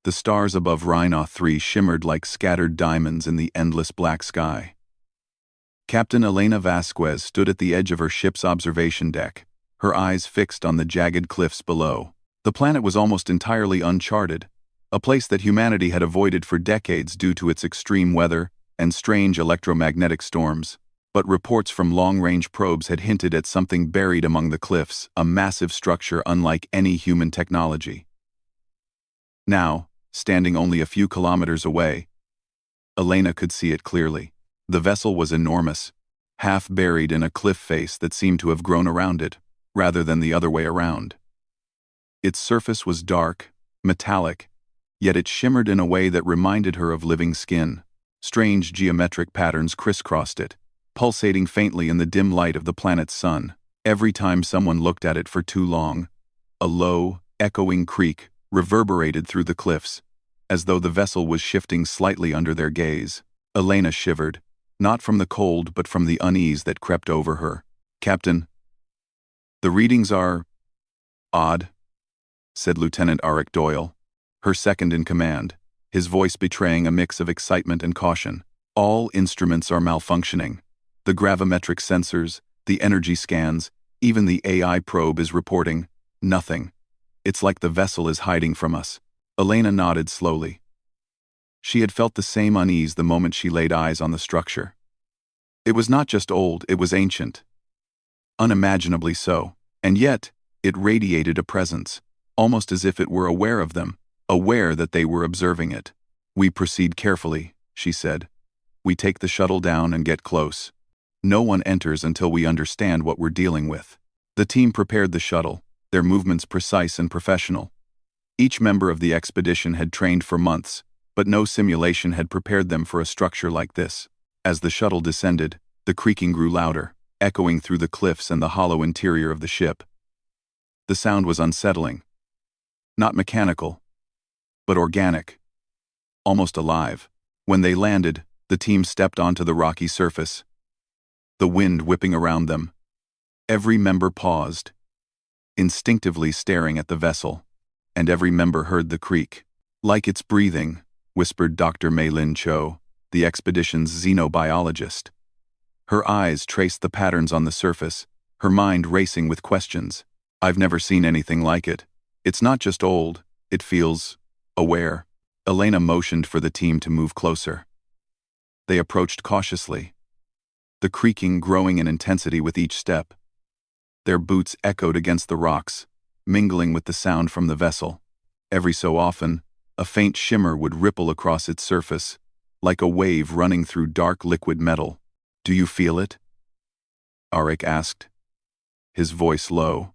The stars above Rhinoth 3 shimmered like scattered diamonds in the endless black sky. Captain Elena Vasquez stood at the edge of her ship's observation deck, her eyes fixed on the jagged cliffs below. The planet was almost entirely uncharted, a place that humanity had avoided for decades due to its extreme weather and strange electromagnetic storms. But reports from long-range probes had hinted at something buried among the cliffs, a massive structure unlike any human technology. Now, standing only a few kilometers away, Elena could see it clearly. The vessel was enormous, half buried in a cliff face that seemed to have grown around it, rather than the other way around. Its surface was dark, metallic, yet it shimmered in a way that reminded her of living skin. Strange geometric patterns crisscrossed it, pulsating faintly in the dim light of the planet's sun. Every time someone looked at it for too long, a low, echoing creak reverberated through the cliffs, as though the vessel was shifting slightly under their gaze. Elena shivered, not from the cold but from the unease that crept over her. "Captain, the readings are odd," said Lieutenant Arik Doyle, her second in command, his voice betraying a mix of excitement and caution. "All instruments are malfunctioning. The gravimetric sensors, the energy scans, even the AI probe is reporting nothing. It's like the vessel is hiding from us." Elena nodded slowly. She had felt the same unease the moment she laid eyes on the structure. It was not just old, it was ancient. Unimaginably so, and yet, it radiated a presence, almost as if it were aware of them, aware that they were observing it. "We proceed carefully," she said. "We take the shuttle down and get close. No one enters until we understand what we're dealing with." The team prepared the shuttle, their movements precise and professional. Each member of the expedition had trained for months, but no simulation had prepared them for a structure like this. As the shuttle descended, the creaking grew louder, echoing through the cliffs and the hollow interior of the ship. The sound was unsettling. Not mechanical, but organic, almost alive. When they landed, the team stepped onto the rocky surface, the wind whipping around them. Every member paused, instinctively staring at the vessel, and every member heard the creak. "Like it's breathing," whispered Dr. Mei-Lin Cho, the expedition's xenobiologist. Her eyes traced the patterns on the surface, her mind racing with questions. "I've never seen anything like it. It's not just old, it feels aware." Elena motioned for the team to move closer. They approached cautiously, the creaking growing in intensity with each step. Their boots echoed against the rocks, mingling with the sound from the vessel. Every so often, a faint shimmer would ripple across its surface, like a wave running through dark liquid metal. "Do you feel it?" Arik asked, his voice low.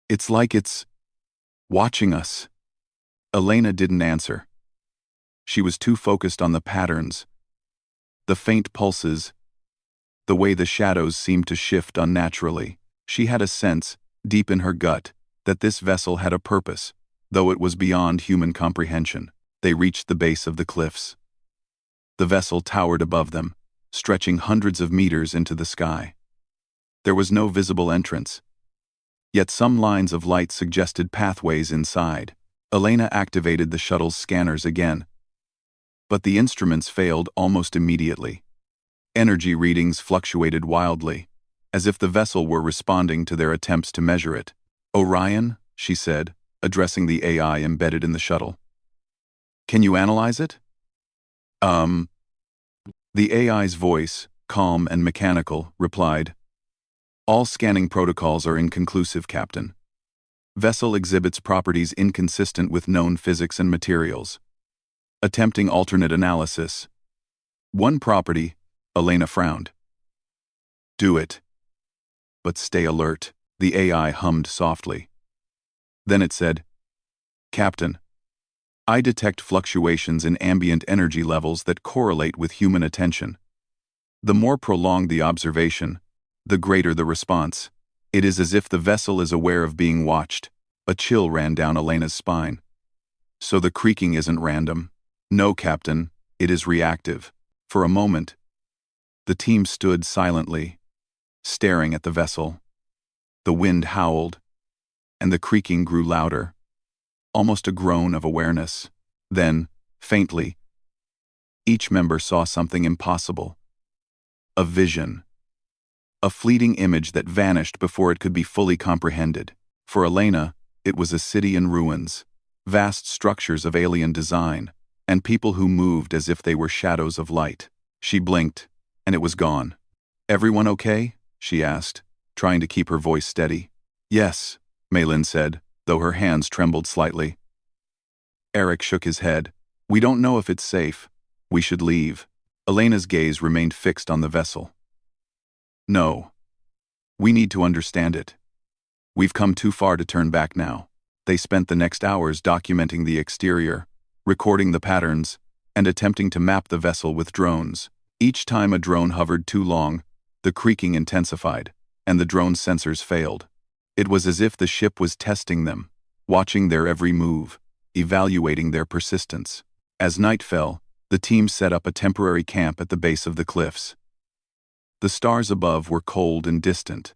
"It's like it's watching us." Elena didn't answer. She was too focused on the patterns, the faint pulses, the way the shadows seemed to shift unnaturally. She had a sense, deep in her gut, that this vessel had a purpose, though it was beyond human comprehension. They reached the base of the cliffs. The vessel towered above them, stretching hundreds of meters into the sky. There was no visible entrance, yet some lines of light suggested pathways inside. Elena activated the shuttle's scanners again, but the instruments failed almost immediately. Energy readings fluctuated wildly, as if the vessel were responding to their attempts to measure it. "Orion," she said, addressing the AI embedded in the shuttle. "Can you analyze it?" The AI's voice, calm and mechanical, replied, "All scanning protocols are inconclusive, Captain. Vessel exhibits properties inconsistent with known physics and materials. Attempting alternate analysis." "One property," Elena frowned. "Do it. But stay alert," the AI hummed softly. Then it said, "Captain, I detect fluctuations in ambient energy levels that correlate with human attention. The more prolonged the observation, the greater the response. It is as if the vessel is aware of being watched." A chill ran down Elena's spine. "So the creaking isn't random?" "No, Captain, it is reactive." For a moment, the team stood silently, staring at the vessel. The wind howled, and the creaking grew louder, almost a groan of awareness. Then, faintly, each member saw something impossible. A vision. A fleeting image that vanished before it could be fully comprehended. For Elena, it was a city in ruins, vast structures of alien design, and people who moved as if they were shadows of light. She blinked, and it was gone. "Everyone okay?" she asked, trying to keep her voice steady. "Yes," Maylin said, though her hands trembled slightly. Eric shook his head. "We don't know if it's safe. We should leave." Elena's gaze remained fixed on the vessel. "No. We need to understand it. We've come too far to turn back now." They spent the next hours documenting the exterior, recording the patterns, and attempting to map the vessel with drones. Each time a drone hovered too long, the creaking intensified, and the drone's sensors failed. It was as if the ship was testing them, watching their every move, evaluating their persistence. As night fell, the team set up a temporary camp at the base of the cliffs. The stars above were cold and distant,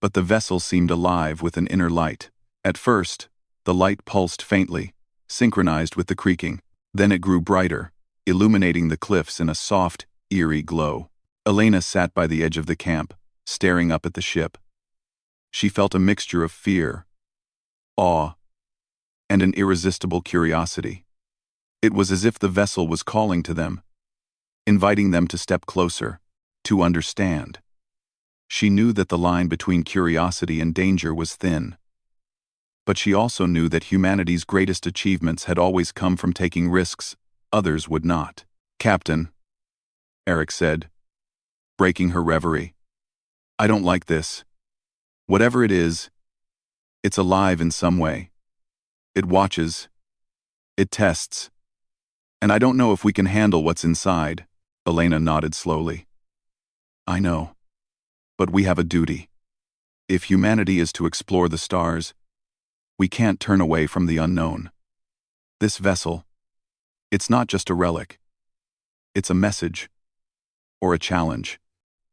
but the vessel seemed alive with an inner light. At first, the light pulsed faintly, synchronized with the creaking. Then it grew brighter, illuminating the cliffs in a soft, eerie glow. Elena sat by the edge of the camp, staring up at the ship. She felt a mixture of fear, awe, and an irresistible curiosity. It was as if the vessel was calling to them, inviting them to step closer, to understand. She knew that the line between curiosity and danger was thin. But she also knew that humanity's greatest achievements had always come from taking risks others would not. "Captain," Eric said, breaking her reverie, "I don't like this. Whatever it is, it's alive in some way. It watches. It tests. And I don't know if we can handle what's inside." Elena nodded slowly. "I know. But we have a duty. If humanity is to explore the stars, we can't turn away from the unknown. This vessel, it's not just a relic. It's a message, or a challenge,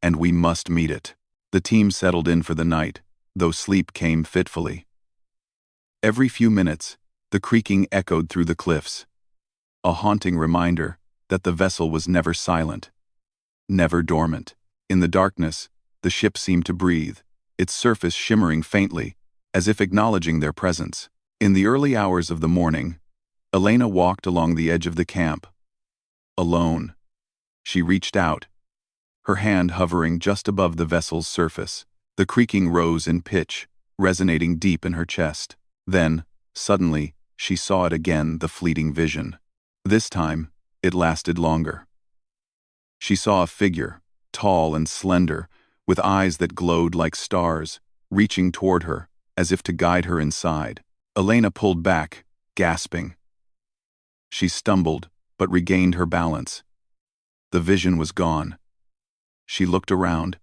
and we must meet it." The team settled in for the night, though sleep came fitfully. Every few minutes, the creaking echoed through the cliffs, a haunting reminder that the vessel was never silent, never dormant. In the darkness, the ship seemed to breathe, its surface shimmering faintly, as if acknowledging their presence. In the early hours of the morning, Elena walked along the edge of the camp. Alone. She reached out, her hand hovering just above the vessel's surface. The creaking rose in pitch, resonating deep in her chest. Then, suddenly, she saw it again, the fleeting vision. This time, it lasted longer. She saw a figure, tall and slender, with eyes that glowed like stars, reaching toward her, as if to guide her inside. Elena pulled back, gasping. She stumbled, but regained her balance. The vision was gone. She looked around.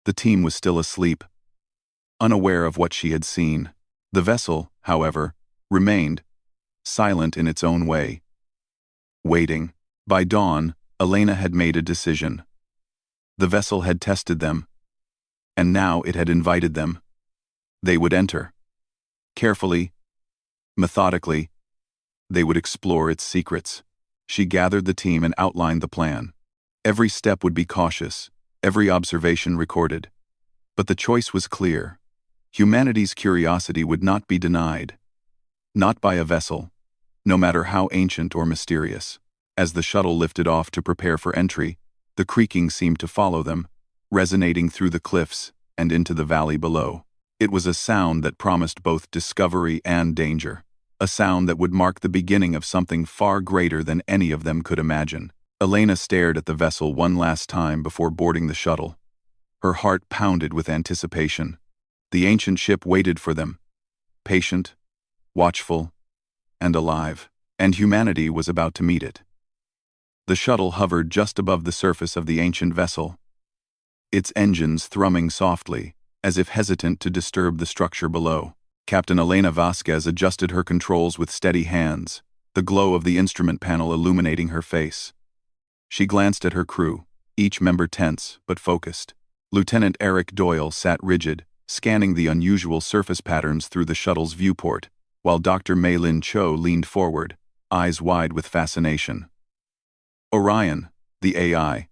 The team was still asleep, unaware of what she had seen. The vessel, however, remained, silent in its own way, waiting. By dawn, Elena had made a decision. The vessel had tested them, and now it had invited them. They would enter. Carefully, methodically, they would explore its secrets. She gathered the team and outlined the plan. Every step would be cautious, every observation recorded. But the choice was clear. Humanity's curiosity would not be denied. Not by a vessel, no matter how ancient or mysterious. As the shuttle lifted off to prepare for entry, the creaking seemed to follow them, resonating through the cliffs and into the valley below. It was a sound that promised both discovery and danger. A sound that would mark the beginning of something far greater than any of them could imagine. Elena stared at the vessel one last time before boarding the shuttle. Her heart pounded with anticipation. The ancient ship waited for them, patient, watchful, and alive, and humanity was about to meet it. The shuttle hovered just above the surface of the ancient vessel, its engines thrumming softly, as if hesitant to disturb the structure below. Captain Elena Vasquez adjusted her controls with steady hands, the glow of the instrument panel illuminating her face. She glanced at her crew, each member tense but focused. Lieutenant Eric Doyle sat rigid, scanning the unusual surface patterns through the shuttle's viewport, while Dr. Mei-Lin Cho leaned forward, eyes wide with fascination. Orion, the AI,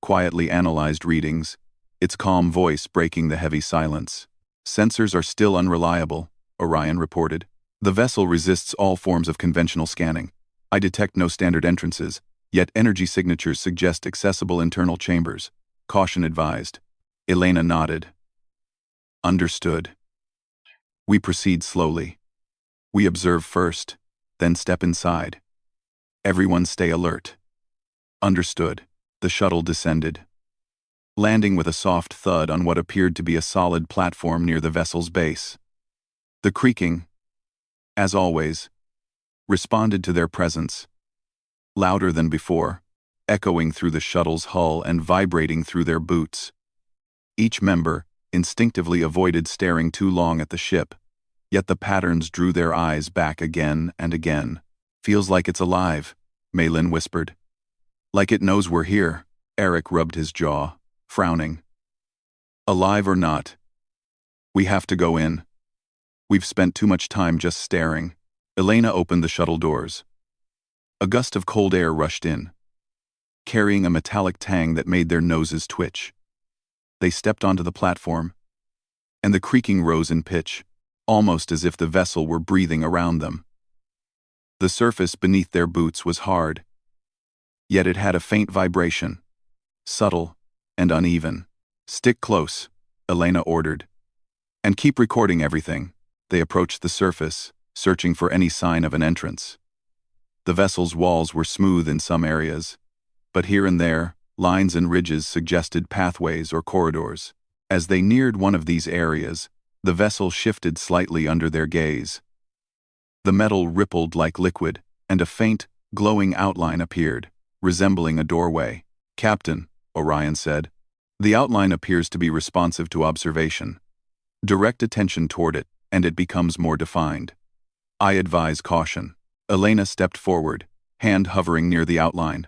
quietly analyzed readings, its calm voice breaking the heavy silence. Sensors are still unreliable, Orion reported. The vessel resists all forms of conventional scanning. I detect no standard entrances, yet energy signatures suggest accessible internal chambers. Caution advised. Elena nodded. Understood. We proceed slowly. We observe first, then step inside. Everyone stay alert. Understood. The shuttle descended, landing with a soft thud on what appeared to be a solid platform near the vessel's base. The creaking, as always, responded to their presence, louder than before, echoing through the shuttle's hull and vibrating through their boots. Each member instinctively avoided staring too long at the ship, yet the patterns drew their eyes back again and again. Feels like it's alive, Malin whispered. Like it knows we're here, Eric rubbed his jaw, frowning. Alive or not, we have to go in. We've spent too much time just staring. Elena opened the shuttle doors. A gust of cold air rushed in, carrying a metallic tang that made their noses twitch. They stepped onto the platform, and the creaking rose in pitch, almost as if the vessel were breathing around them. The surface beneath their boots was hard, yet it had a faint vibration, subtle and uneven. Stick close, Elena ordered. And keep recording everything. They approached the surface, searching for any sign of an entrance. The vessel's walls were smooth in some areas, but here and there, lines and ridges suggested pathways or corridors. As they neared one of these areas, the vessel shifted slightly under their gaze. The metal rippled like liquid, and a faint, glowing outline appeared, resembling a doorway. Captain, Orion said, the outline appears to be responsive to observation. Direct attention toward it, and it becomes more defined. I advise caution. Elena stepped forward, hand hovering near the outline.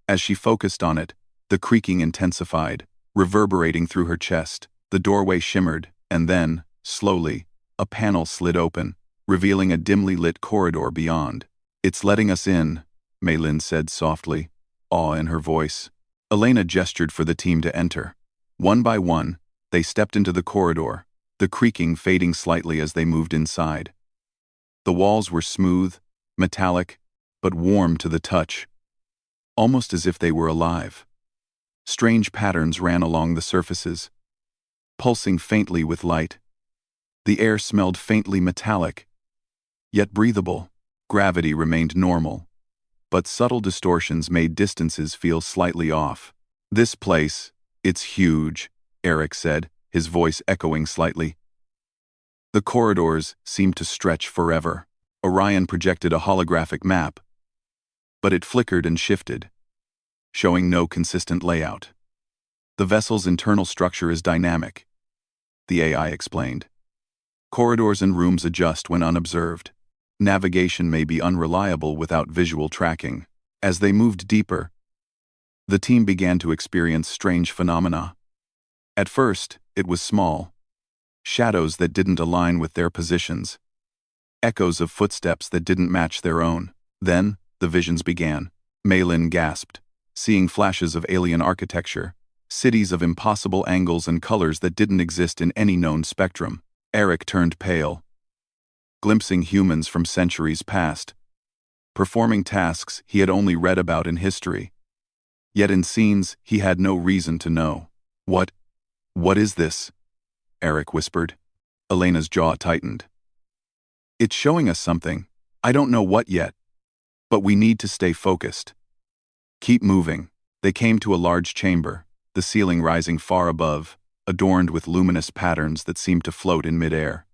As she focused on it, the creaking intensified, reverberating through her chest. The doorway shimmered, and then, slowly, a panel slid open, revealing a dimly lit corridor beyond. It's letting us in, Malin said softly, awe in her voice. Elena gestured for the team to enter. One by one, they stepped into the corridor, the creaking fading slightly as they moved inside. The walls were smooth, metallic, but warm to the touch, almost as if they were alive. Strange patterns ran along the surfaces, pulsing faintly with light. The air smelled faintly metallic, yet breathable. Gravity remained normal, but subtle distortions made distances feel slightly off. This place, it's huge, Eric said, his voice echoing slightly. The corridors seemed to stretch forever. Orion projected a holographic map, but it flickered and shifted, showing no consistent layout. The vessel's internal structure is dynamic, the AI explained. Corridors and rooms adjust when unobserved. Navigation may be unreliable without visual tracking. As they moved deeper, the team began to experience strange phenomena. At first, it was small. Shadows that didn't align with their positions. Echoes of footsteps that didn't match their own. Then, the visions began. Malin gasped, seeing flashes of alien architecture, cities of impossible angles and colors that didn't exist in any known spectrum. Eric turned pale, glimpsing humans from centuries past, performing tasks he had only read about in history. Yet in scenes he had no reason to know. What is this? Eric whispered. Elena's jaw tightened. It's showing us something. I don't know what yet, but we need to stay focused. Keep moving. They came to a large chamber, the ceiling rising far above, adorned with luminous patterns that seemed to float in midair.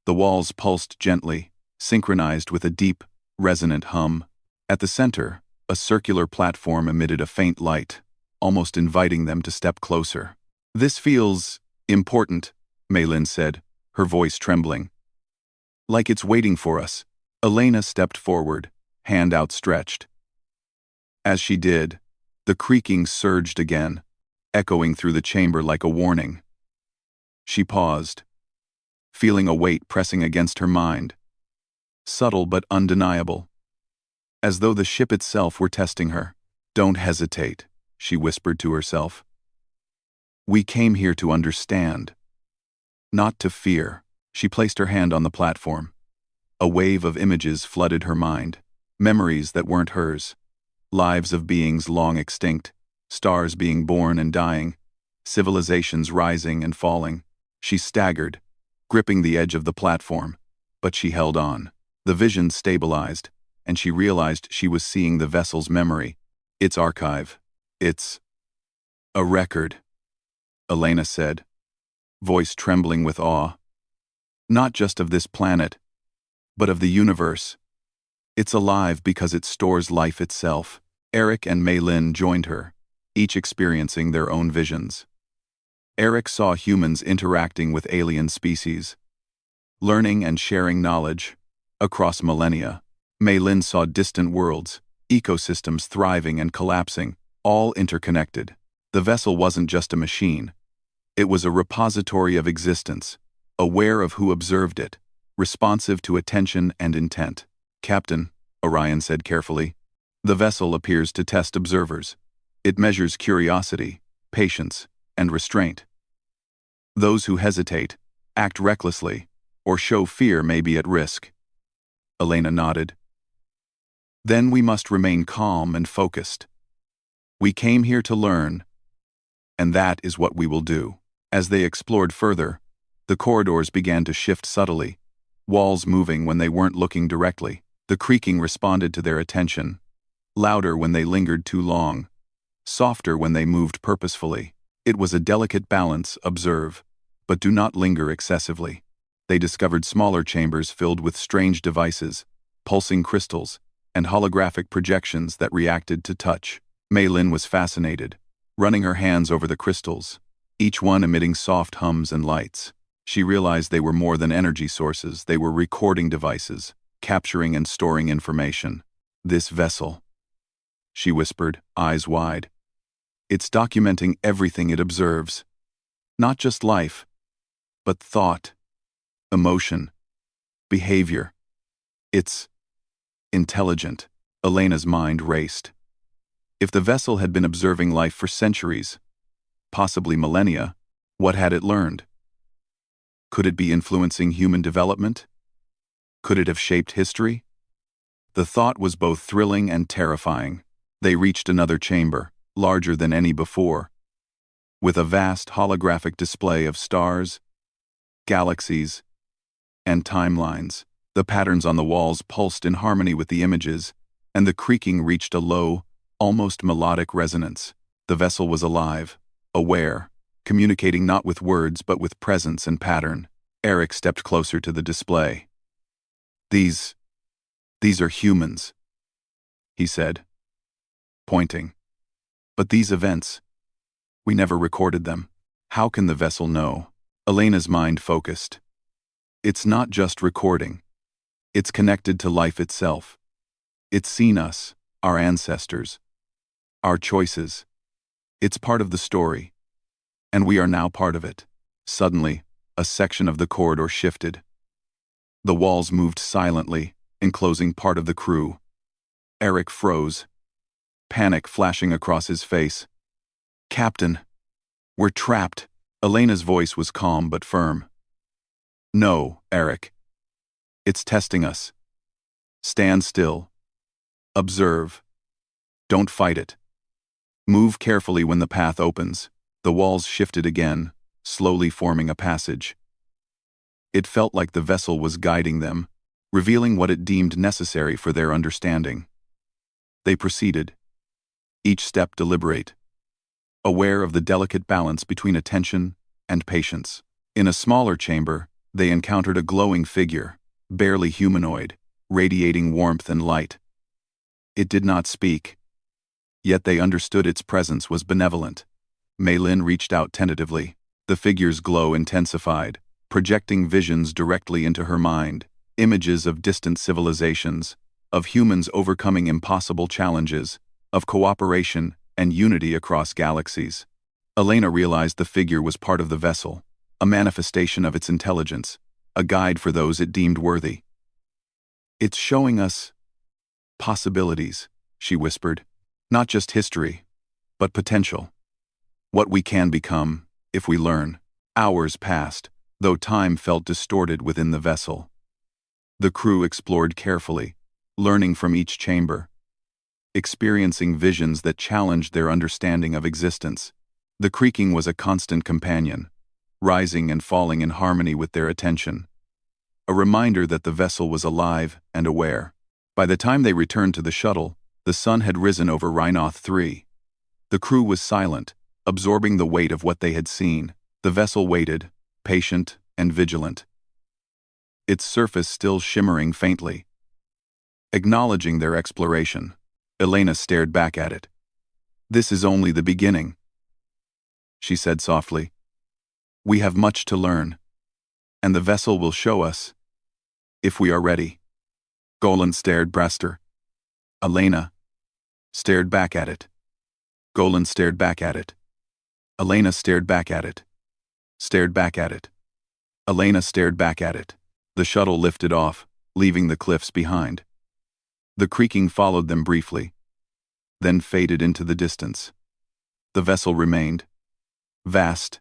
The walls pulsed gently, synchronized with a deep, resonant hum. At the center, a circular platform emitted a faint light, almost inviting them to step closer. This feels important, Malin said, her voice trembling. Like it's waiting for us. Elena stepped forward, hand outstretched. As she did, the creaking surged again, echoing through the chamber like a warning. She paused, feeling a weight pressing against her mind. Subtle but undeniable. as though the ship itself were testing her. "Don't hesitate," she whispered to herself. "We came here to understand, not to fear." She placed her hand on the platform. A wave of images flooded her mind, memories that weren't hers, lives of beings long extinct, stars being born and dying, civilizations rising and falling. She staggered, gripping the edge of the platform, but she held on. The vision stabilized, and she realized she was seeing the vessel's memory, its archive. "It's a record," Elena said, voice trembling with awe. "Not just of this planet, but of the universe. It's alive because it stores life itself." Eric and Mei Lin joined her, each experiencing their own visions. Eric saw humans interacting with alien species, learning and sharing knowledge across millennia. Mei Lin saw distant worlds, ecosystems thriving and collapsing, all interconnected. The vessel wasn't just a machine. It was a repository of existence, aware of who observed it, responsive to attention and intent. "Captain," Orion said carefully, "the vessel appears to test observers. It measures curiosity, patience, and restraint. Those who hesitate, act recklessly, or show fear may be at risk." Elena nodded. "Then we must remain calm and focused. We came here to learn, and that is what we will do." As they explored further, the corridors began to shift subtly, walls moving when they weren't looking directly. The creaking responded to their attention, louder when they lingered too long, softer when they moved purposefully. It was a delicate balance: observe, but do not linger excessively. They discovered smaller chambers filled with strange devices, pulsing crystals, and holographic projections that reacted to touch. Mei Lin was fascinated, running her hands over the crystals, each one emitting soft hums and lights. She realized they were more than energy sources. They were recording devices, capturing and storing information. "This vessel," she whispered, eyes wide. "It's documenting everything it observes. Not just life, but thought, emotion, behavior. It's intelligent." Elena's mind raced. If the vessel had been observing life for centuries, possibly millennia, what had it learned? Could it be influencing human development? Could it have shaped history? The thought was both thrilling and terrifying. They reached another chamber, larger than any before, with a vast holographic display of stars, galaxies, and timelines. The patterns on the walls pulsed in harmony with the images, and the creaking reached a low, almost melodic resonance. The vessel was alive, aware, communicating not with words but with presence and pattern. Eric stepped closer to the display. These are humans," he said, pointing. "But these events, we never recorded them. How can the vessel know?" Elena's mind focused. "It's not just recording. It's connected to life itself. It's seen us, our ancestors, our choices. It's part of the story, and we are now part of it." Suddenly, a section of the corridor shifted. The walls moved silently, enclosing part of the crew. Eric froze, panic flashing across his face. "Captain, we're trapped." Elena's voice was calm but firm. "No, Eric. It's testing us. Stand still. Observe. Don't fight it. Move carefully when the path opens." The walls shifted again, slowly forming a passage. It felt like the vessel was guiding them, revealing what it deemed necessary for their understanding. They proceeded, each step deliberate, aware of the delicate balance between attention and patience. In a smaller chamber, they encountered a glowing figure, barely humanoid, radiating warmth and light. It did not speak, yet they understood its presence was benevolent. Mei Lin reached out tentatively. The figure's glow intensified, projecting visions directly into her mind, images of distant civilizations, of humans overcoming impossible challenges, of cooperation and unity across galaxies. Elena realized the figure was part of the vessel, a manifestation of its intelligence, a guide for those it deemed worthy. "It's showing us Possibilities, she whispered. Not just history, but potential. What we can become, if we learn. Hours passed, though time felt distorted within the vessel. The crew explored carefully, learning from each chamber, experiencing visions that challenged their understanding of existence. The creaking was a constant companion, rising and falling in harmony with their attention. A reminder that the vessel was alive and aware. By the time they returned to the shuttle, the sun had risen over Rhinoth 3. The crew was silent, absorbing the weight of what they had seen. The vessel waited, patient and vigilant, its surface still shimmering faintly. Acknowledging their exploration, Elena stared back at it. "This is only the beginning," she said softly. "We have much to learn, and the vessel will show us, if we are ready." Golan stared Braster. Elena stared back at it. Golan stared back at it. Elena stared back at it. Stared back at it. Elena stared back at it. The shuttle lifted off, leaving the cliffs behind. The creaking followed them briefly, then faded into the distance. The vessel remained, vast,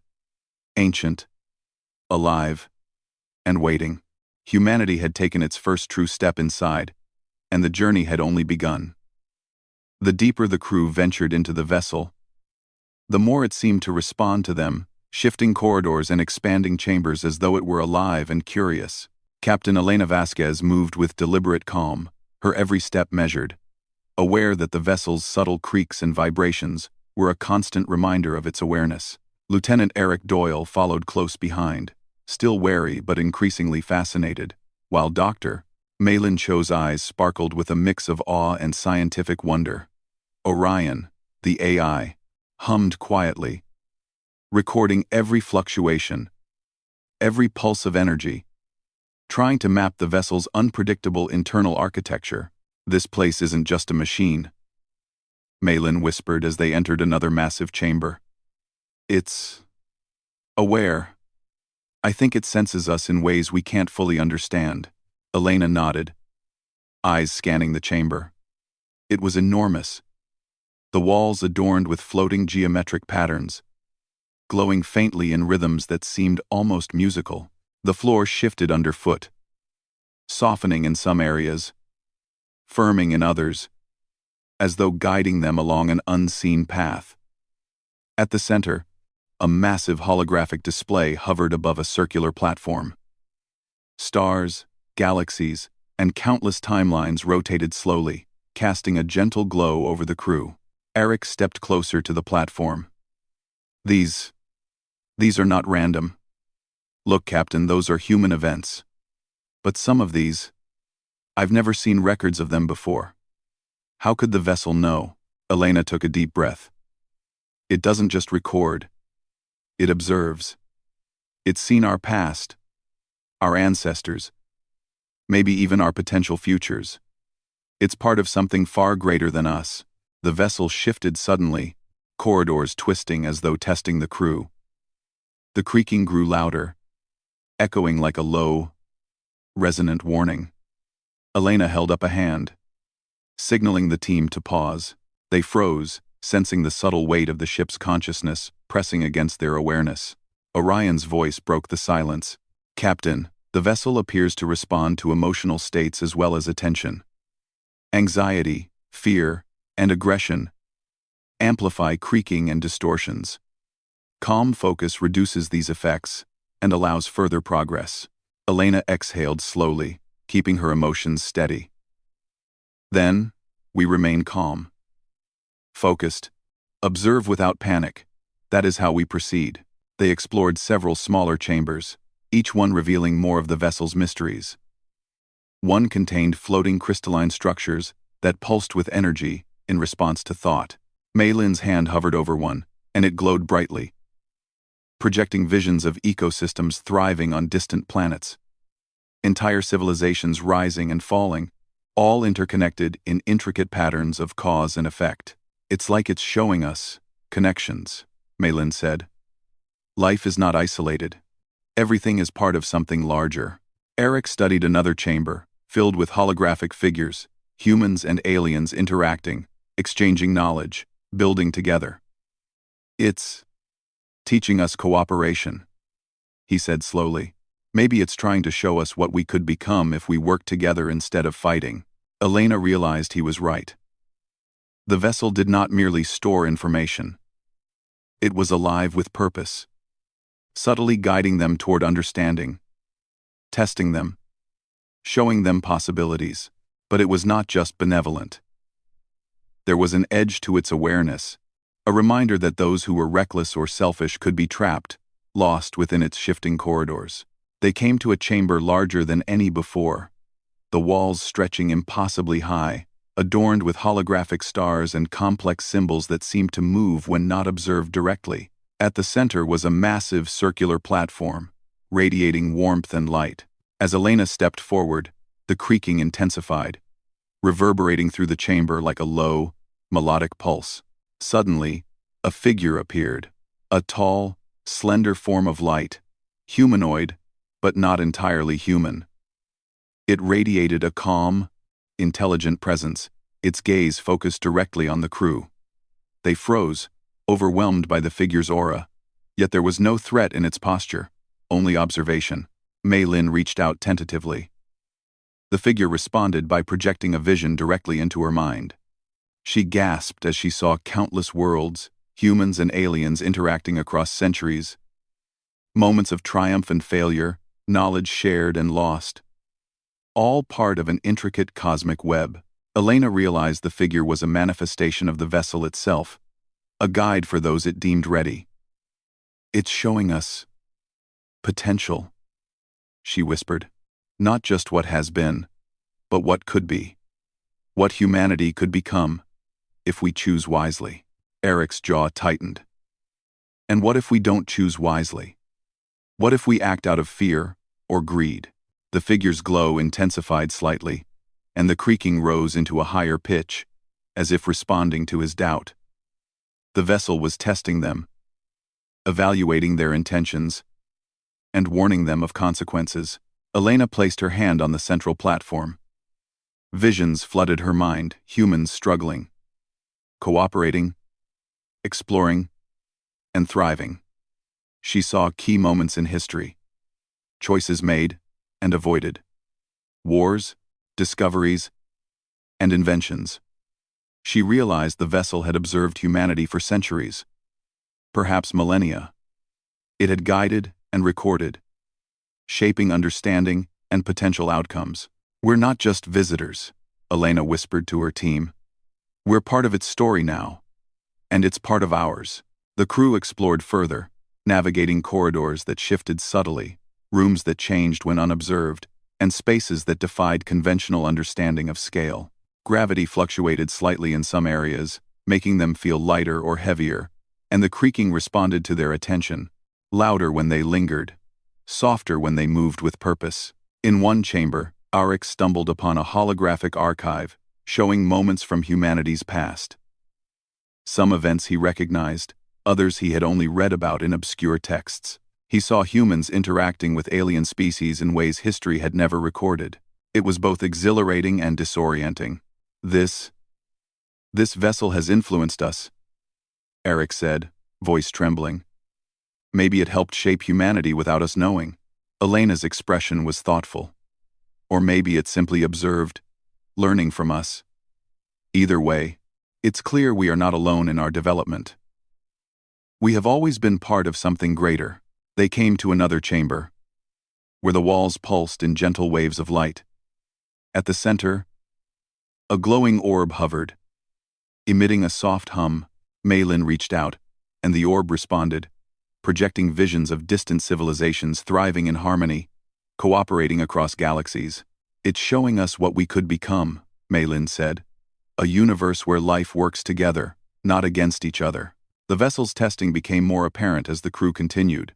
ancient, alive, and waiting. Humanity had taken its first true step inside, and the journey had only begun. The deeper the crew ventured into the vessel, the more it seemed to respond to them, shifting corridors and expanding chambers as though it were alive and curious. Captain Elena Vasquez moved with deliberate calm, her every step measured, aware that the vessel's subtle creaks and vibrations were a constant reminder of its awareness. Lieutenant Eric Doyle followed close behind, still wary but increasingly fascinated, while Dr. Malin Cho's eyes sparkled with a mix of awe and scientific wonder. Orion, the AI, hummed quietly, recording every fluctuation, every pulse of energy, trying to map the vessel's unpredictable internal architecture. "This place isn't just a machine," Malin whispered as they entered another massive chamber. "It's aware. I think it senses us in ways we can't fully understand." Elena nodded, eyes scanning the chamber. It was enormous, the walls adorned with floating geometric patterns, glowing faintly in rhythms that seemed almost musical. The floor shifted underfoot, softening in some areas, firming in others, as though guiding them along an unseen path. At the center, a massive holographic display hovered above a circular platform. Stars, galaxies, and countless timelines rotated slowly, casting a gentle glow over the crew. Eric stepped closer to the platform. These are not random. Look, Captain, those are human events. But some of these, I've never seen records of them before. How could the vessel know?" Elena took a deep breath. "It doesn't just record. It observes. It's seen our past, our ancestors, maybe even our potential futures. It's part of something far greater than us." The vessel shifted suddenly, corridors twisting as though testing the crew. The creaking grew louder, echoing like a low, resonant warning. Elena held up a hand, signaling the team to pause. They froze, sensing the subtle weight of the ship's consciousness pressing against their awareness. Orion's voice broke the silence. "Captain, the vessel appears to respond to emotional states as well as attention. Anxiety, fear, and aggression amplify creaking and distortions. Calm focus reduces these effects and allows further progress." Elena exhaled slowly, keeping her emotions steady. "Then, we remain calm. Focused. Observe without panic. That is how we proceed." They explored several smaller chambers, each one revealing more of the vessel's mysteries. One contained floating crystalline structures that pulsed with energy in response to thought. Malin's hand hovered over one, and it glowed brightly, projecting visions of ecosystems thriving on distant planets. Entire civilizations rising and falling, all interconnected in intricate patterns of cause and effect. "It's like it's showing us connections," Malin said. "Life is not isolated. Everything is part of something larger." Eric studied another chamber, filled with holographic figures, humans and aliens interacting, exchanging knowledge, building together. It's teaching us cooperation, he said slowly. Maybe it's trying to show us what we could become if we worked together instead of fighting. Elena realized he was right. The vessel did not merely store information. It was alive with purpose, subtly guiding them toward understanding, testing them, showing them possibilities. But it was not just benevolent. There was an edge to its awareness, a reminder that those who were reckless or selfish could be trapped, lost within its shifting corridors. They came to a chamber larger than any before, the walls stretching impossibly high, adorned with holographic stars and complex symbols that seemed to move when not observed directly. At the center was a massive circular platform, radiating warmth and light. As Elena stepped forward, the creaking intensified, reverberating through the chamber like a low, melodic pulse. Suddenly, a figure appeared, a tall, slender form of light, humanoid, but not entirely human. It radiated a calm, intelligent presence, its gaze focused directly on the crew. They froze, overwhelmed by the figure's aura, yet there was no threat in its posture, only observation. Mei Lin reached out tentatively. The figure responded by projecting a vision directly into her mind. She gasped as she saw countless worlds, humans and aliens interacting across centuries. Moments of triumph and failure, knowledge shared and lost. All part of an intricate cosmic web. Elena realized the figure was a manifestation of the vessel itself, a guide for those it deemed ready. "It's showing us potential," she whispered. "Not just what has been, but what could be. What humanity could become, if we choose wisely." Eric's jaw tightened. And what if we don't choose wisely? What if we act out of fear or greed? The figure's glow intensified slightly, and the creaking rose into a higher pitch, as if responding to his doubt. The vessel was testing them, evaluating their intentions, and warning them of consequences. Elena placed her hand on the central platform. Visions flooded her mind, humans struggling, cooperating, exploring, and thriving. She saw key moments in history, choices made and avoided, wars, discoveries, and inventions. She realized the vessel had observed humanity for centuries, perhaps millennia. It had guided and recorded, shaping understanding and potential outcomes. "We're not just visitors," Elena whispered to her team. "We're part of its story now, and it's part of ours." The crew explored further, navigating corridors that shifted subtly, rooms that changed when unobserved, and spaces that defied conventional understanding of scale. Gravity fluctuated slightly in some areas, making them feel lighter or heavier, and the creaking responded to their attention, louder when they lingered, softer when they moved with purpose. In one chamber, Orcs stumbled upon a holographic archive, showing moments from humanity's past. Some events he recognized, others he had only read about in obscure texts. He saw humans interacting with alien species in ways history had never recorded. It was both exhilarating and disorienting. This vessel has influenced us," Eric said, voice trembling. "Maybe it helped shape humanity without us knowing." Elena's expression was thoughtful. Or maybe it simply observed, learning from us. Either way, it's clear we are not alone in our development. We have always been part of something greater. They came to another chamber, where the walls pulsed in gentle waves of light. At the center, a glowing orb hovered. Emitting a soft hum, Mei Lin reached out, and the orb responded, projecting visions of distant civilizations thriving in harmony, cooperating across galaxies. "It's showing us what we could become," Mei Lin said. "A universe where life works together, not against each other." The vessel's testing became more apparent as the crew continued.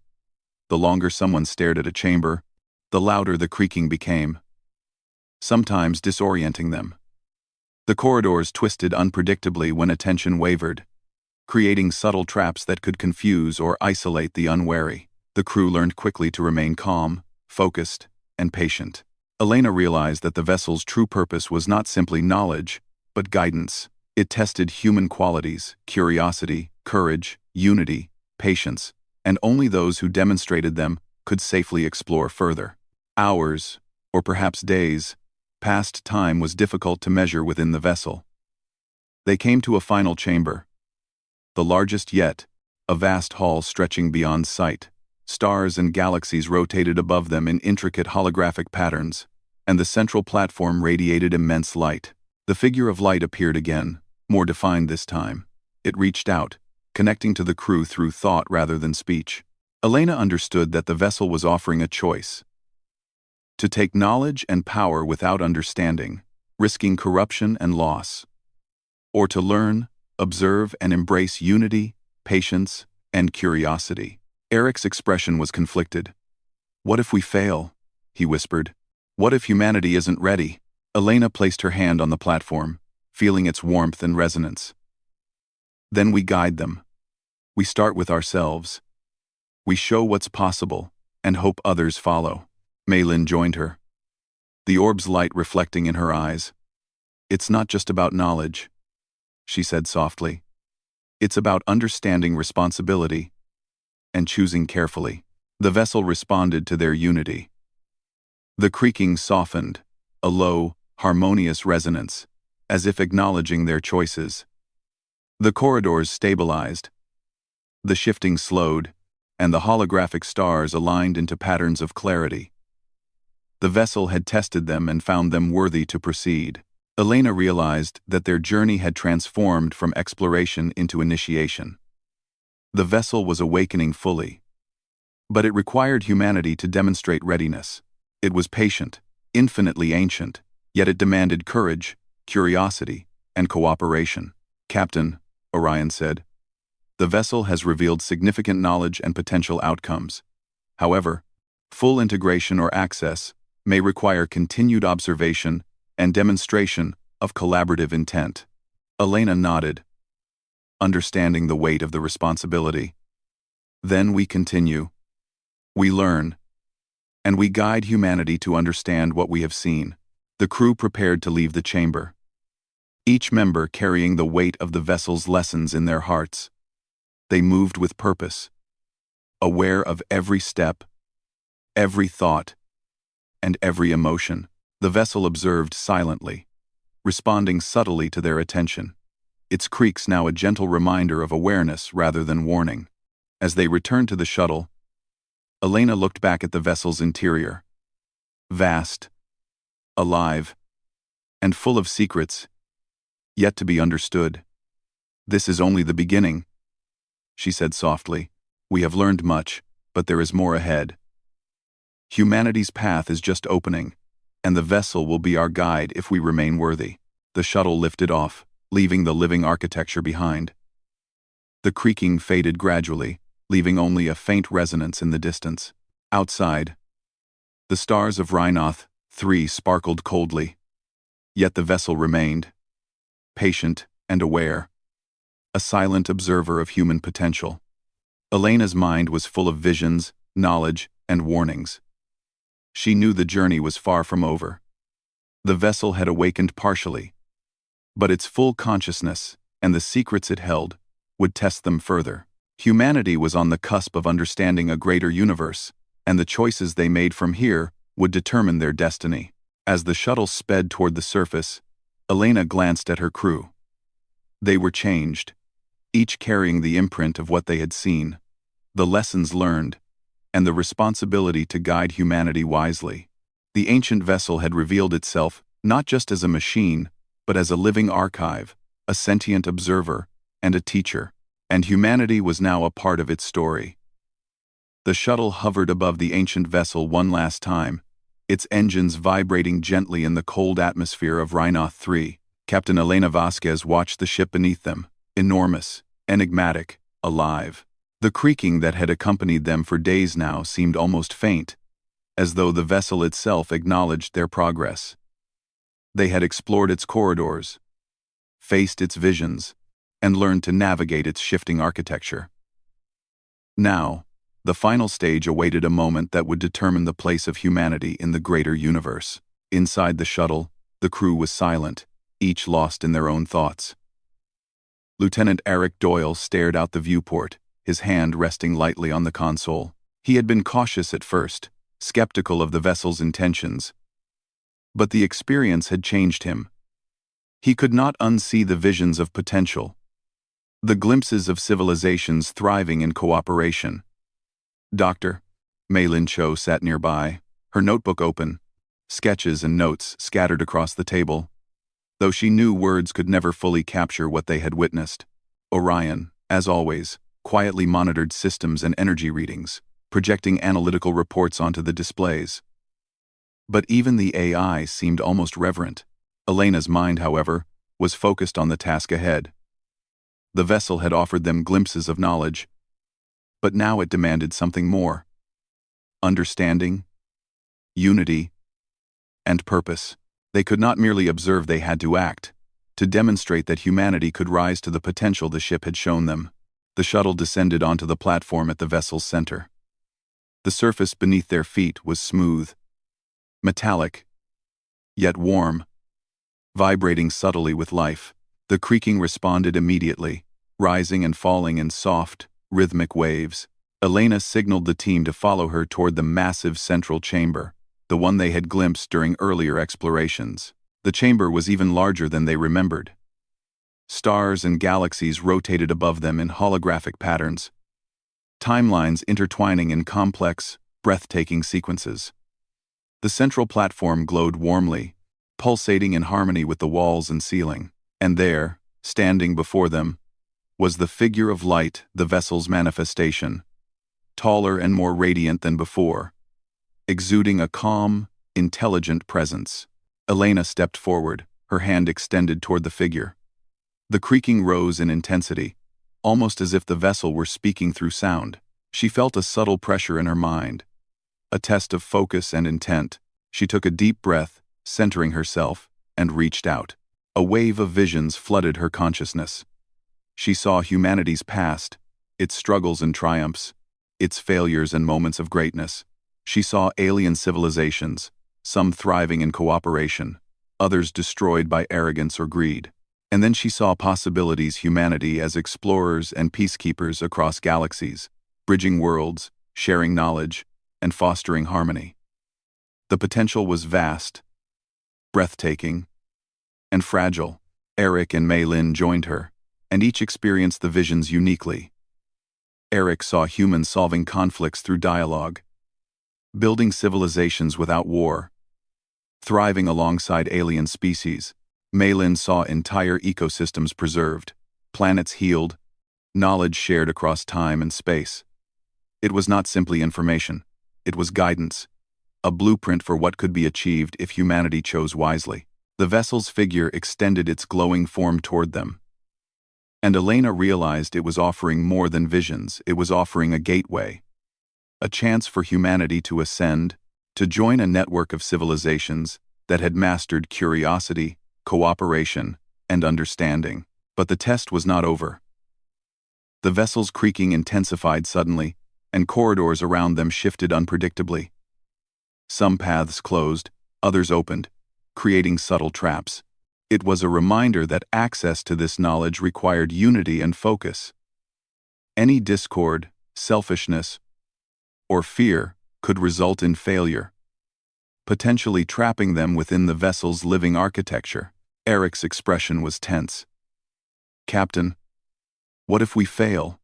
The longer someone stared at a chamber, the louder the creaking became, sometimes disorienting them. The corridors twisted unpredictably when attention wavered, creating subtle traps that could confuse or isolate the unwary. The crew learned quickly to remain calm, focused, and patient. Elena realized that the vessel's true purpose was not simply knowledge, but guidance. It tested human qualities, curiosity, courage, unity, patience, and only those who demonstrated them could safely explore further. Hours, or perhaps days, passed. Time was difficult to measure within the vessel. They came to a final chamber, the largest yet, a vast hall stretching beyond sight. Stars and galaxies rotated above them in intricate holographic patterns, and the central platform radiated immense light. The figure of light appeared again, more defined this time. It reached out, connecting to the crew through thought rather than speech. Elena understood that the vessel was offering a choice: to take knowledge and power without understanding, risking corruption and loss, or to learn, observe, and embrace unity, patience, and curiosity. Eric's expression was conflicted. "What if we fail?" he whispered. "What if humanity isn't ready?" Elena placed her hand on the platform, feeling its warmth and resonance. "Then we guide them. We start with ourselves. We show what's possible, and hope others follow." Maylin joined her, the orb's light reflecting in her eyes. "It's not just about knowledge," she said softly. "It's about understanding responsibility and choosing carefully." The vessel responded to their unity. The creaking softened, a low, harmonious resonance, as if acknowledging their choices. The corridors stabilized, the shifting slowed, and the holographic stars aligned into patterns of clarity. The vessel had tested them and found them worthy to proceed. Elena realized that their journey had transformed from exploration into initiation. The vessel was awakening fully, but it required humanity to demonstrate readiness. It was patient, infinitely ancient, yet it demanded courage, curiosity, and cooperation. "Captain," Orion said, "the vessel has revealed significant knowledge and potential outcomes. However, full integration or access may require continued observation and demonstration of collaborative intent." Elena nodded, understanding the weight of the responsibility. "Then we continue. We learn, and we guide humanity to understand what we have seen." The crew prepared to leave the chamber, each member carrying the weight of the vessel's lessons in their hearts. They moved with purpose, aware of every step, every thought, and every emotion. The vessel observed silently, responding subtly to their attention, its creaks now a gentle reminder of awareness rather than warning. As they returned to the shuttle, Elena looked back at the vessel's interior. Vast, alive, and full of secrets yet to be understood. "This is only the beginning," she said softly. "We have learned much, but there is more ahead. Humanity's path is just opening, and the vessel will be our guide if we remain worthy." The shuttle lifted off, leaving the living architecture behind. The creaking faded gradually, leaving only a faint resonance in the distance. Outside, the stars of Rhinoth 3 sparkled coldly. Yet the vessel remained, patient and aware, a silent observer of human potential. Elena's mind was full of visions, knowledge, and warnings. She knew the journey was far from over. The vessel had awakened partially, but its full consciousness and the secrets it held would test them further. Humanity was on the cusp of understanding a greater universe, and the choices they made from here would determine their destiny. As the shuttle sped toward the surface, Elena glanced at her crew. They were changed, each carrying the imprint of what they had seen, the lessons learned, and the responsibility to guide humanity wisely. The ancient vessel had revealed itself not just as a machine, but as a living archive, a sentient observer, and a teacher, and humanity was now a part of its story. The shuttle hovered above the ancient vessel one last time, its engines vibrating gently in the cold atmosphere of Rhinoth 3. Captain Elena Vasquez watched the ship beneath them, enormous, enigmatic, alive. The creaking that had accompanied them for days now seemed almost faint, as though the vessel itself acknowledged their progress. They had explored its corridors, faced its visions, and learned to navigate its shifting architecture. Now, the final stage awaited a moment that would determine the place of humanity in the greater universe. Inside the shuttle, the crew was silent, each lost in their own thoughts. Lieutenant Eric Doyle stared out the viewport, his hand resting lightly on the console. He had been cautious at first, skeptical of the vessel's intentions. But the experience had changed him. He could not unsee the visions of potential, the glimpses of civilizations thriving in cooperation. Doctor, Mei Lin Cho sat nearby, her notebook open, sketches and notes scattered across the table. Though she knew words could never fully capture what they had witnessed, Orion, as always, quietly monitored systems and energy readings, projecting analytical reports onto the displays. But even the AI seemed almost reverent. Elena's mind, however, was focused on the task ahead. The vessel had offered them glimpses of knowledge, but now it demanded something more. Understanding, unity, and purpose. They could not merely observe, they had to act, to demonstrate that humanity could rise to the potential the ship had shown them. The shuttle descended onto the platform at the vessel's center. The surface beneath their feet was smooth, metallic, yet warm, vibrating subtly with life. The creaking responded immediately, rising and falling in soft, rhythmic waves. Elena signaled the team to follow her toward the massive central chamber, the one they had glimpsed during earlier explorations. The chamber was even larger than they remembered. Stars and galaxies rotated above them in holographic patterns, timelines intertwining in complex, breathtaking sequences. The central platform glowed warmly, pulsating in harmony with the walls and ceiling. And there, standing before them, was the figure of light, the vessel's manifestation, taller and more radiant than before, exuding a calm, intelligent presence. Elena stepped forward, her hand extended toward the figure. The creaking rose in intensity, almost as if the vessel were speaking through sound. She felt a subtle pressure in her mind, a test of focus and intent. She took a deep breath, centering herself, and reached out. A wave of visions flooded her consciousness. She saw humanity's past, its struggles and triumphs, its failures and moments of greatness. She saw alien civilizations, some thriving in cooperation, others destroyed by arrogance or greed. And then she saw possibilities: humanity as explorers and peacekeepers across galaxies, bridging worlds, sharing knowledge, and fostering harmony. The potential was vast, breathtaking, and fragile. Eric and Mei Lin joined her, and each experienced the visions uniquely. Eric saw humans solving conflicts through dialogue, building civilizations without war, thriving alongside alien species. Mei Lin saw entire ecosystems preserved, planets healed, knowledge shared across time and space. It was not simply information, it was guidance, a blueprint for what could be achieved if humanity chose wisely. The vessel's figure extended its glowing form toward them, and Elena realized it was offering more than visions. It was offering a gateway, a chance for humanity to ascend, to join a network of civilizations that had mastered curiosity, cooperation, and understanding. But the test was not over. The vessel's creaking intensified suddenly, and corridors around them shifted unpredictably. Some paths closed, others opened, creating subtle traps. It was a reminder that access to this knowledge required unity and focus. Any discord, selfishness, or fear could result in failure, potentially trapping them within the vessel's living architecture. Eric's expression was tense. "Captain, what if we fail?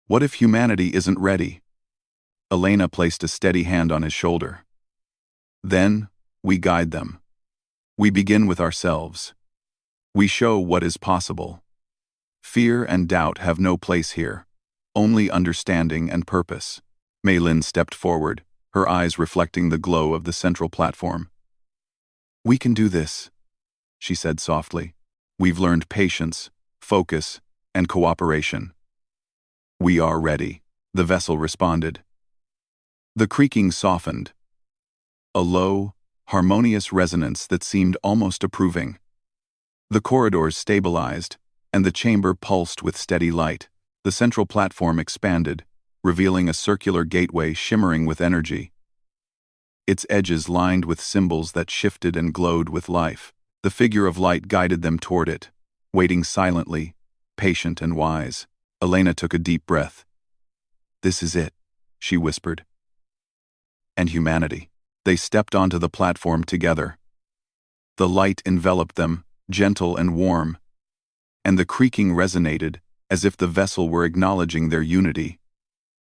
What if humanity isn't ready?" Elena placed a steady hand on his shoulder. "Then, we guide them. We begin with ourselves. We show what is possible. Fear and doubt have no place here, only understanding and purpose." Mei Lin stepped forward, her eyes reflecting the glow of the central platform. "We can do this," she said softly. "We've learned patience, focus, and cooperation." "We are ready," the vessel responded. The creaking softened, a low, harmonious resonance that seemed almost approving. The corridors stabilized, and the chamber pulsed with steady light. The central platform expanded, revealing a circular gateway shimmering with energy. its edges lined with symbols that shifted and glowed with life. The figure of light guided them toward it, waiting silently, patient and wise. Elena took a deep breath. "This is it," she whispered. And humanity. They stepped onto the platform together. The light enveloped them, gentle and warm, and the creaking resonated, as if the vessel were acknowledging their unity.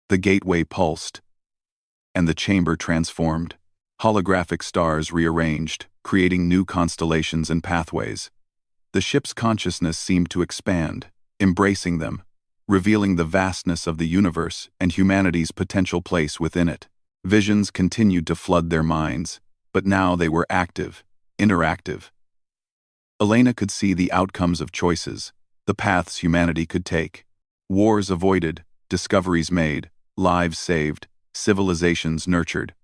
The gateway pulsed, and the chamber transformed. Holographic stars rearranged, creating new constellations and pathways. The ship's consciousness seemed to expand, embracing them, revealing the vastness of the universe and humanity's potential place within it. Visions continued to flood their minds, but now they were active, interactive. Elena could see the outcomes of choices, the paths humanity could take. Wars avoided, discoveries made, lives saved, civilizations nurtured.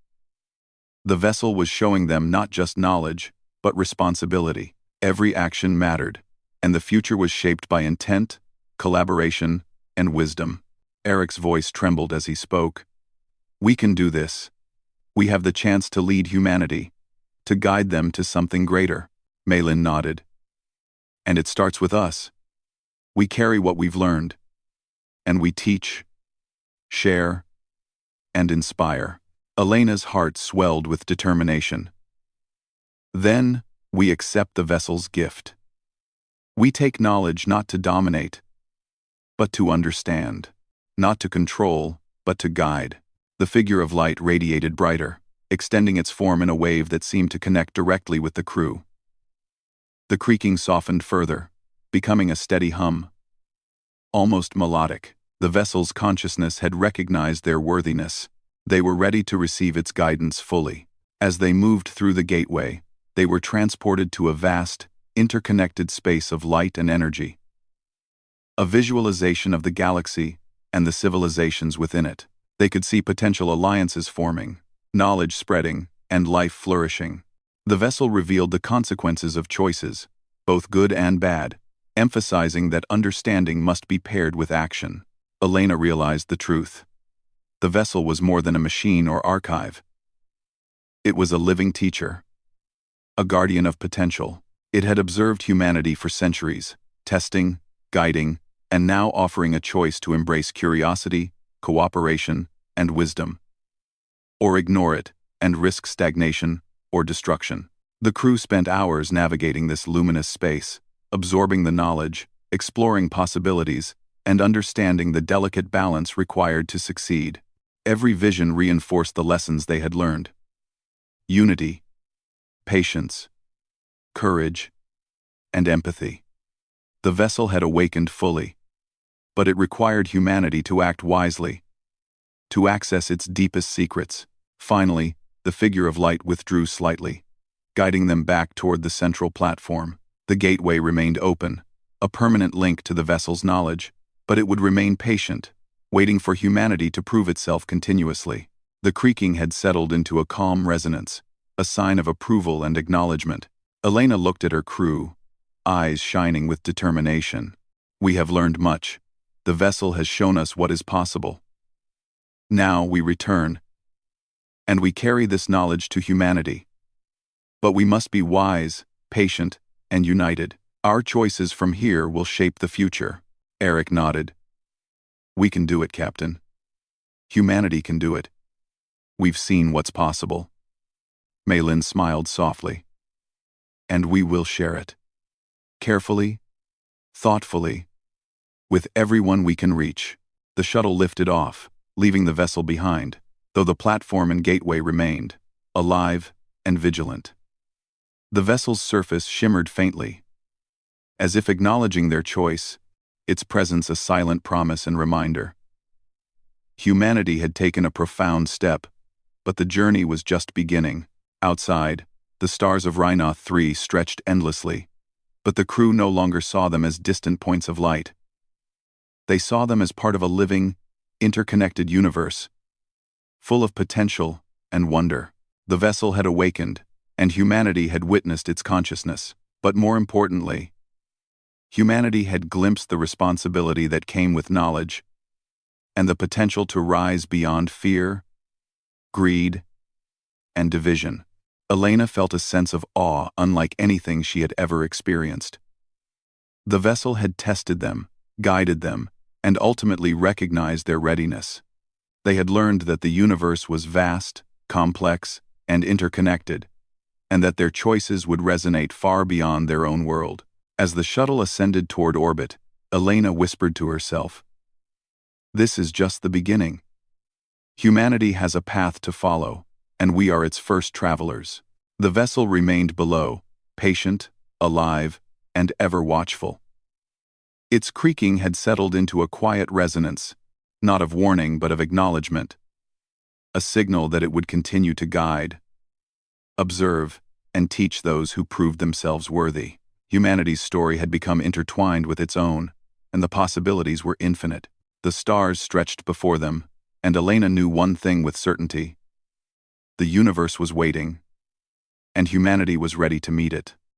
The vessel was showing them not just knowledge, but responsibility. Every action mattered, and the future was shaped by intent, collaboration, and wisdom. Eric's voice trembled as he spoke. "We can do this. We have the chance to lead humanity, to guide them to something greater." Malin nodded. "And it starts with us. We carry what we've learned, and we teach, share, and inspire." Elena's heart swelled with determination. "Then, we accept the vessel's gift. We take knowledge not to dominate, but to understand. Not to control, but to guide." The figure of light radiated brighter, extending its form in a wave that seemed to connect directly with the crew. The creaking softened further, becoming a steady hum. Almost melodic, the vessel's consciousness had recognized their worthiness. They were ready to receive its guidance fully. As they moved through the gateway, they were transported to a vast, interconnected space of light and energy. A visualization of the galaxy and the civilizations within it. They could see potential alliances forming, knowledge spreading, and life flourishing. The vessel revealed the consequences of choices, both good and bad, emphasizing that understanding must be paired with action. Elena realized the truth. The vessel was more than a machine or archive. It was a living teacher, a guardian of potential. It had observed humanity for centuries, testing, guiding, and now offering a choice to embrace curiosity, cooperation, and wisdom, or ignore it and risk stagnation or destruction. The crew spent hours navigating this luminous space, absorbing the knowledge, exploring possibilities, and understanding the delicate balance required to succeed. Every vision reinforced the lessons they had learned. Unity, patience, courage, and empathy. The vessel had awakened fully, but it required humanity to act wisely, to access its deepest secrets. Finally, the figure of light withdrew slightly, guiding them back toward the central platform. The gateway remained open, a permanent link to the vessel's knowledge, but it would remain patient, waiting for humanity to prove itself continuously. The creaking had settled into a calm resonance, a sign of approval and acknowledgement. Elena looked at her crew, eyes shining with determination. "We have learned much. The vessel has shown us what is possible. Now we return, and we carry this knowledge to humanity. But we must be wise, patient, and united. Our choices from here will shape the future." Eric nodded. "We can do it, Captain. Humanity can do it. We've seen what's possible." Malin smiled softly. "And we will share it. Carefully, thoughtfully, with everyone we can reach." The shuttle lifted off, leaving the vessel behind, though the platform and gateway remained, alive and vigilant. The vessel's surface shimmered faintly, as if acknowledging their choice, its presence a silent promise and reminder. Humanity had taken a profound step, but the journey was just beginning. Outside, the stars of Rhinoth 3 stretched endlessly, but the crew no longer saw them as distant points of light. They saw them as part of a living, interconnected universe, full of potential and wonder. The vessel had awakened, and humanity had witnessed its consciousness. But more importantly, humanity had glimpsed the responsibility that came with knowledge, and the potential to rise beyond fear, greed, and division. Elena felt a sense of awe unlike anything she had ever experienced. The vessel had tested them, guided them, and ultimately recognized their readiness. They had learned that the universe was vast, complex, and interconnected, and that their choices would resonate far beyond their own world. As the shuttle ascended toward orbit, Elena whispered to herself, "This is just the beginning. Humanity has a path to follow, and we are its first travelers." The vessel remained below, patient, alive, and ever watchful. Its creaking had settled into a quiet resonance, not of warning but of acknowledgement, a signal that it would continue to guide, observe, and teach those who proved themselves worthy. Humanity's story had become intertwined with its own, and the possibilities were infinite. The stars stretched before them, and Elena knew one thing with certainty. The universe was waiting, and humanity was ready to meet it.